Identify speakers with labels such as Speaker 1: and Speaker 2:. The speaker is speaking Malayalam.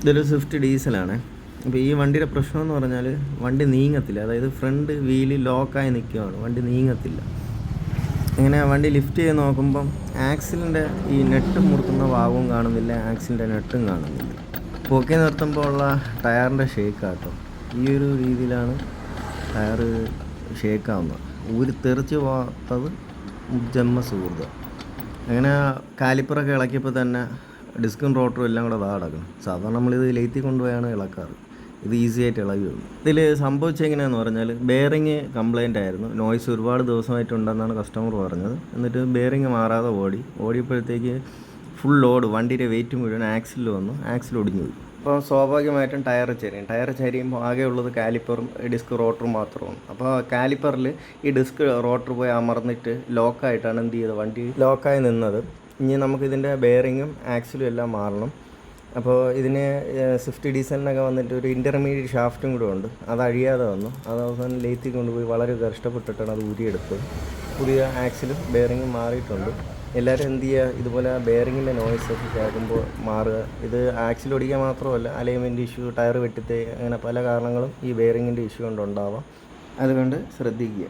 Speaker 1: ഇതൊരു സ്വിഫ്റ്റ് ഡീസലാണ്. അപ്പോൾ ഈ വണ്ടിയുടെ പ്രശ്നം എന്ന് പറഞ്ഞാൽ വണ്ടി നീങ്ങത്തില്ല. അതായത് ഫ്രണ്ട് വീല് ലോക്കായി നിൽക്കുകയാണ്, വണ്ടി നീങ്ങത്തില്ല. ഇങ്ങനെ വണ്ടി ലിഫ്റ്റ് ചെയ്ത് നോക്കുമ്പം ആക്സിലിൻ്റെ ഈ നെട്ട് മുറുക്കുന്ന ഭാഗവും കാണുന്നില്ല, ആക്സിലിൻ്റെ നെട്ടും കാണുന്നില്ല. പൊക്കി നിർത്തുമ്പോൾ ഉള്ള ടയറിൻ്റെ ഷേക്കാട്ടോ, ഈ ഒരു രീതിയിലാണ് ടയർ ഷേക്കാവുന്നത്. തെറിച്ച് പോകാത്തത് ജന്മ സുഹൃത്ത്. അങ്ങനെ കാലിപ്പറൊക്കെ ഇളക്കിയപ്പോൾ തന്നെ ഡിസ്കും റോട്ടറും എല്ലാം കൂടെ കിടക്കണം. സാധാരണ നമ്മളിത് ലേത്തി കൊണ്ടുപോയാണ് ഇളക്കാറ്, ഇത് ഈസി ആയിട്ട് ഇളകി വന്നു. ഇതിൽ സംഭവിച്ചെങ്ങനെയാണെന്ന് പറഞ്ഞാൽ ബെയറിങ് കംപ്ലൈൻ്റ് ആയിരുന്നു. നോയ്സ് ഒരുപാട് ദിവസമായിട്ടുണ്ടെന്നാണ് കസ്റ്റമർ പറഞ്ഞത്. എന്നിട്ട് ബെയറിങ് മാറാതെ ഓടിയപ്പോഴത്തേക്ക് ഫുൾ ലോഡ്, വണ്ടിയുടെ വെയിറ്റ് മുഴുവൻ ആക്സിലിൽ വന്നു, ആക്സിൽ ഒടിഞ്ഞു പോയി. അപ്പോൾ സ്വാഭാവികമായിട്ടും ടയർ ചരിയുമ്പോൾ ആകെ ഉള്ളത് കാലിപ്പറും ഡിസ്ക് റോട്ടറും മാത്രമാണ്. അപ്പോൾ കാലിപ്പറിൽ ഈ ഡിസ്ക് റോട്ടർ പോയി അമർന്നിട്ട് ലോക്കായിട്ടാണ് എന്ത് ചെയ്തത്, വണ്ടി ലോക്കായി നിന്നത്. ഇനി നമുക്കിതിൻ്റെ ബെയറിങ്ങും ആക്സിലും എല്ലാം മാറണം. അപ്പോൾ ഇതിന് സ്വിഫ്റ്റ് ഡീസലിനൊക്കെ വന്നിട്ട് ഒരു ഇൻ്റർമീഡിയറ്റ് ഷാഫ്റ്റും കൂടെ ഉണ്ട്, അത് അഴിയാതെ വന്നു. അത് അവസാനം ലേത്തി കൊണ്ടുപോയി വളരെ കഷ്ടപ്പെട്ടിട്ടാണ് അത് ഊരിയെടുത്തത്. പുതിയ ആക്സിലും ബെയറിങ്ങും മാറിയിട്ടുണ്ട്. എല്ലാവരും എന്ത് ചെയ്യുക, ഇതുപോലെ ബെയറിങ്ങിൻ്റെ നോയ്സൊക്കെ കേൾക്കുമ്പോൾ മാറുക. ഇത് ആക്സിൽ ഒടിക്കുക മാത്രമല്ല, അലൈൻമെൻറ്റ് ഇഷ്യൂ, ടയർ വെട്ടിത്തേ, അങ്ങനെ പല കാരണങ്ങളും ഈ ബെയറിങ്ങിൻ്റെ ഇഷ്യൂ കൊണ്ടുണ്ടാവാം. അതുകൊണ്ട് ശ്രദ്ധിക്കുക.